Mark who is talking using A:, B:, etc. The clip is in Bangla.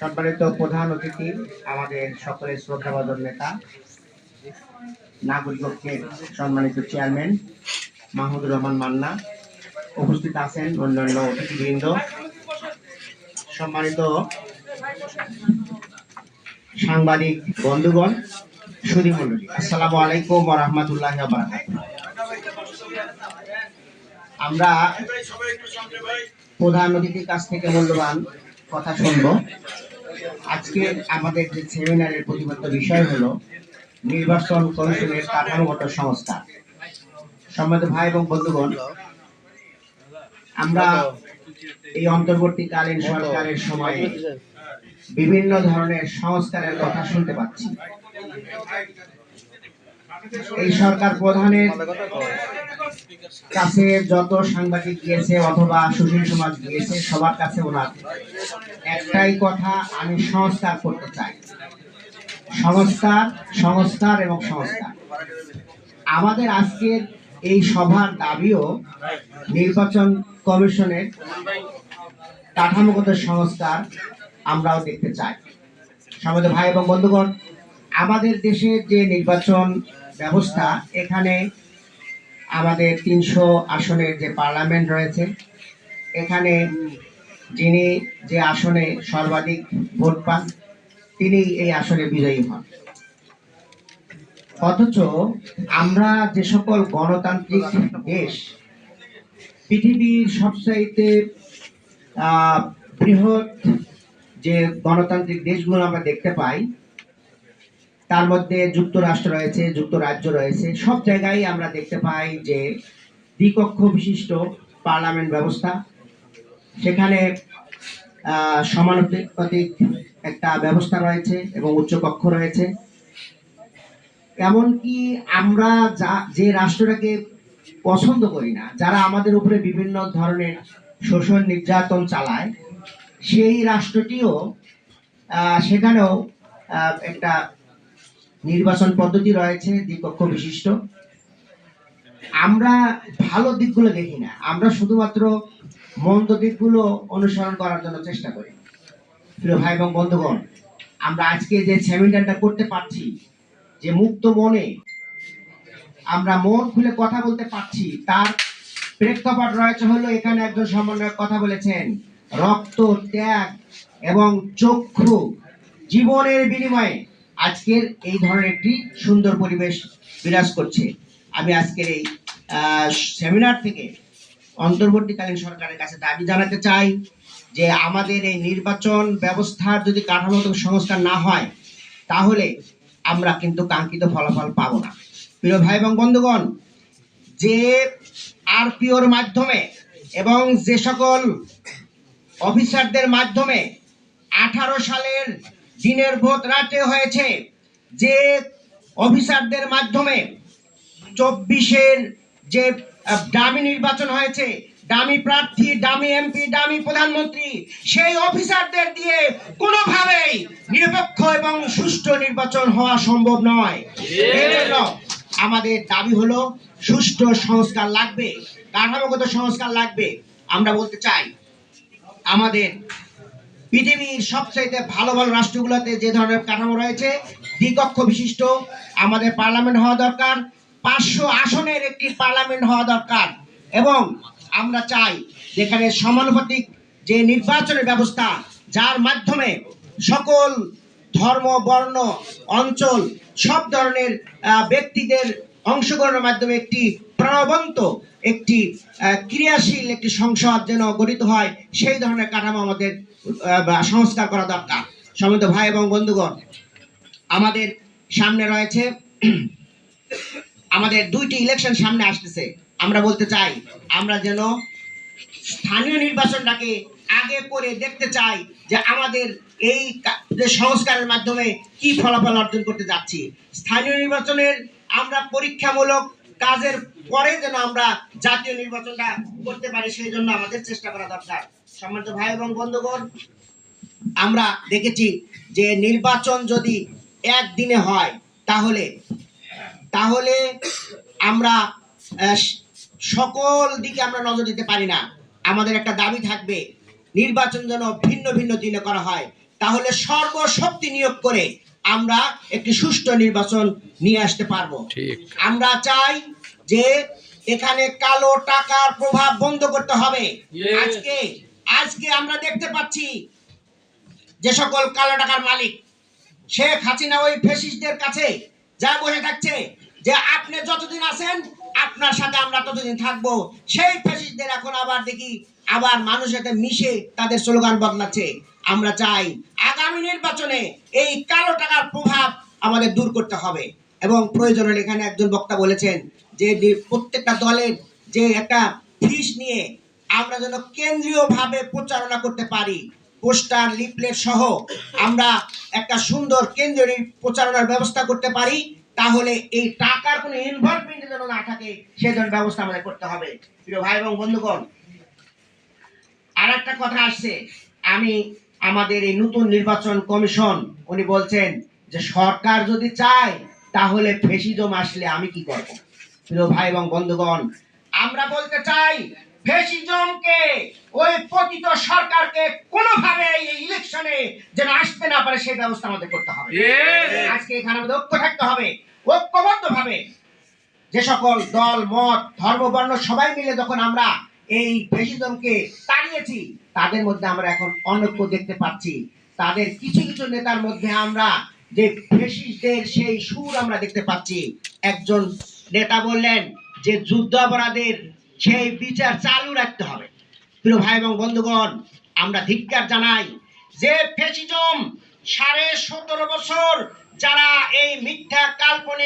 A: সম্মানিত প্রধান অতিথি, আমাদের সকলের শ্রদ্ধাভাজন নেতা, নাগরিক ঐক্যের সম্মানিত চেয়ারম্যান মাহমুদুর রহমান মান্না, উপস্থিত আছেন অন্যান্য অতিথিবৃন্দ, সম্মানিত সাংবাদিক বন্ধুগণ, সুধী মণ্ডলী, আসসালামু আলাইকুম ওয়া রাহমাতুল্লাহি ওয়া বারাকাতুহু। আমরা প্রধান অতিথির কাছ থেকে মূল্যবান কথা শুনবো। আজকে আমাদের যে সেমিনারের প্রতিপাদ্য বিষয় হলো নির্বাচন কমিশনের কাঠামোগত সংস্কার। সম্মানিত ভাই এবং বন্ধুগণ, আমরা এই অন্তর্বর্তীকালীন সরকারের সময়ে বিভিন্ন ধরনের সংস্কারের কথা শুনতে পাচ্ছি। এই সরকার প্রধানের কাছে যত সাংবাদিক গিয়েছে অথবা সুশীল সমাজ গিয়েছে, সবার কাছে ওনার একটাই কথা, আমি সংস্কার করতে চাই। সংস্কার, সংস্কার এবং সংস্কার। আমাদের আজকের এই সভার দাবিও নির্বাচন কমিশনের কাঠামোগত সংস্কার আমরাও দেখতে চাই। সম্মানিত ভাই এবং বন্ধুগণ, আমাদের দেশের যে নির্বাচন ব্যবস্থা, এখানে আমাদের 300 আসনের যে পার্লামেন্ট রয়েছে, এখানে যিনি যে আসনে সর্বাধিক ভোট পান তিনি এই আসনে বিজয়ী হন। অথচ আমরা যে সকল গণতান্ত্রিক দেশ, পৃথিবীর সবচাইতে বৃহৎ যে গণতান্ত্রিক দেশগুলো আমরা দেখতে পাই, তার মধ্যে যুক্তরাষ্ট্র রয়েছে, যুক্তরাজ্য রয়েছে, সব জায়গায় আমরা দেখতে পাই যে দ্বিকক্ষ বিশিষ্ট পার্লামেন্ট ব্যবস্থা। সেখানে সমানুপাতিক একটা ব্যবস্থা রয়েছে এবং উচ্চকক্ষ রয়েছে। এমনকি আমরা যে রাষ্ট্রটাকে পছন্দ করি না, যারা আমাদের উপরে বিভিন্ন ধরনের শোষণ নির্যাতন চালায়, সেই রাষ্ট্রটিও সেখানেও একটা নির্বাচন পদ্ধতি রয়েছে দ্বিকক্ষ বিশিষ্ট। আমরা ভালো দিকগুলো দেখি না, আমরা শুধুমাত্র মন্দ দিকগুলো অনুসরণ করার জন্য চেষ্টা করি। প্রিয় ভাই এবং বন্ধুগণ, আমরা আজকে যে সেমিনারটা করতে পারছি, যে মুক্ত মনে আমরা মন খুলে কথা বলতে পারছি, তার প্রেক্ষাপট রয়েছে হলো এখানে একজন সমন্বয়ক কথা বলেছেন, রক্ত, ত্যাগ এবং চক্ষু জীবনের বিনিময়ে আজকের এই ধরনের একটি সুন্দর পরিবেশ বিরাজ করছে। আমি আজকের এই সেমিনার থেকে অন্তর্বর্তীকালীন সরকারের কাছে দাবি জানাতে চাই যে আমাদের এই নির্বাচন ব্যবস্থার যদি কাঠামোগত সংস্কার না হয়, তাহলে আমরা কিন্তু কাঙ্ক্ষিত ফলাফল পাবো না। প্রিয় ভাই এবং বন্ধুগণ, যে আরপিওর মাধ্যমে এবং যে সকল অফিসারদের মাধ্যমে 18 সালের দিনের ভোট রাতে হয়েছে, যে অফিসারদের মাধ্যমে 24-এর যে ডামি নির্বাচন হয়েছে, ডামি প্রার্থী, ডামি এমপি, ডামি প্রধানমন্ত্রী, সেই অফিসারদের দিয়ে কোনোভাবেই নিরপেক্ষ এবং সুষ্ঠু নির্বাচন হওয়া সম্ভব নয়। এই জন্য আমাদের দাবি হলো সুষ্ঠু সংস্কার লাগবে, কাঠামোগত সংস্কার লাগবে। আমরা বলতে চাই, আমাদের পৃথিবীর সবচাইতে ভালো ভালো রাষ্ট্রগুলোতে যে ধরনের কাঠামো রয়েছে, দ্বিকক্ষ বিশিষ্ট আমাদের পার্লামেন্ট হওয়া দরকার, 500 আসনের একটি পার্লামেন্ট হওয়া দরকার। এবং আমরা চাই যেখানে সমানুপাতিক যে নির্বাচনের ব্যবস্থা, যার মাধ্যমে সকল ধর্ম, বর্ণ, অঞ্চল, সব ধরনের ব্যক্তিদের অংশগ্রহণের মাধ্যমে একটি প্রাণবন্ত, একটি ক্রিয়াশীল একটি সংসদ যেন গঠিত হয়, সেই ধরনের কাঠামো আমাদের সংস্কার করা দরকার। সম্মানিত ভাই এবং বন্ধুগণ, আমাদের সামনে রয়েছে, আমাদের 2টি ইলেকশন সামনে আসতেছে। আমরা বলতে চাই, আমরা যেন স্থানীয় নির্বাচনটাকে আগে করে দেখতে চাই যে আমাদের এই যে সংস্কারের মাধ্যমে কি ফলাফল অর্জন করতে যাচ্ছি। স্থানীয় নির্বাচনের আমরা পরীক্ষামূলক কাজের পরে যেন আমরা জাতীয় নির্বাচনটা করতে পারি, সেই জন্য আমাদের চেষ্টা করা দরকার। সম্মানিত ভাই এবং বন্ধুগণ, আমরা দেখেছি যে নির্বাচন যদি একদিনে হয়, তাহলে আমরা সকল দিকে আমরা নজর দিতে পারি না। আমাদের একটা দাবি থাকবে, নির্বাচন যেন ভিন্ন ভিন্ন দিনে করা হয়। তাহলে সর্বশক্তি নিয়োগ করে আমরা একটি সুষ্ঠু নির্বাচন নিয়ে আসতে পারবো। আমরা চাই যে এখানে কালো টাকার প্রভাব বন্ধ করতে হবে। আজকে আমরা দেখতে পাচ্ছি যে সকল কালো টাকার মালিক শেখ হাসিনা ওই ফ্যাসিস্টদের কাছে যা বসে থাকছে যে আপনি যতদিন আছেন আপনার সাথে আমরা ততদিন থাকবো। সেই ফ্যাসিস্টদের এখন আবার দেখি আবার মানুষের সাথে মিশে তাদের স্লোগান বদলাচ্ছে। আমরা চাই আগামী নির্বাচনে এই কালো টাকার প্রভাব আমাদের দূর করতে হবে এবং প্রয়োজন হলে এখানে একজন বক্তা বলেছেন যে প্রত্যেকটা দলের যে একটা ফিস নিয়ে আমরা যেন কেন্দ্রীয়ভাবে প্রচারণা করতে পারি, পোস্টার লিফলেট সহ আমরা একটা সুন্দর কেন্দ্রীয় প্রচারণার ব্যবস্থা করতে পারি, তাহলে এই টাকার কোনো ইনভলভমেন্ট যেন না থাকে সেজন্য ব্যবস্থা আমাদের করতে হবে। প্রিয় ভাই এবং বন্ধুগণ, আর একটা কথা আসছে, আমি আমাদের এই নতুন নির্বাচন কমিশন উনি বলছেন যে সরকার যদি চায় তাহলে ফ্যাসিজম আসলে আমি কি করব। প্রিয় ভাই এবং বন্ধুগণ, আমরা বলতে চাই ফ্যাসিজমকে ওই পতিত সরকারকে কোনোভাবে এই ইলেকশনে যেন আসতে না পারে সেই ব্যবস্থা আমাদের করতে হবে। আজকে এখানে আমাদের ঐক্য থাকতে হবে, ঐক্যবদ্ধভাবে যে সকল দল মত ধর্ম বর্ণ সবাই মিলে যখন আমরা এই ফ্যাসিজমকে তাড়িয়েছি তাদের মধ্যে আমরা এখন অনৈক্য দেখতে পাচ্ছি। তাদের কিছু কিছু নেতার মধ্যে আমরা যে ফ্যাসিস্টদের সেই সুর আমরা দেখতে পাচ্ছি। একজন নেতা বললেন যে যুদ্ধাপরাধের সেই বিচার চালু রাখতে হবে। প্রিয় ভাই এবং বন্ধুগণ, আমরা ধিক্কার জানাই যে ফ্যাসিজম 17.5 বছর যারা এই মিথ্যা কাল্পনিক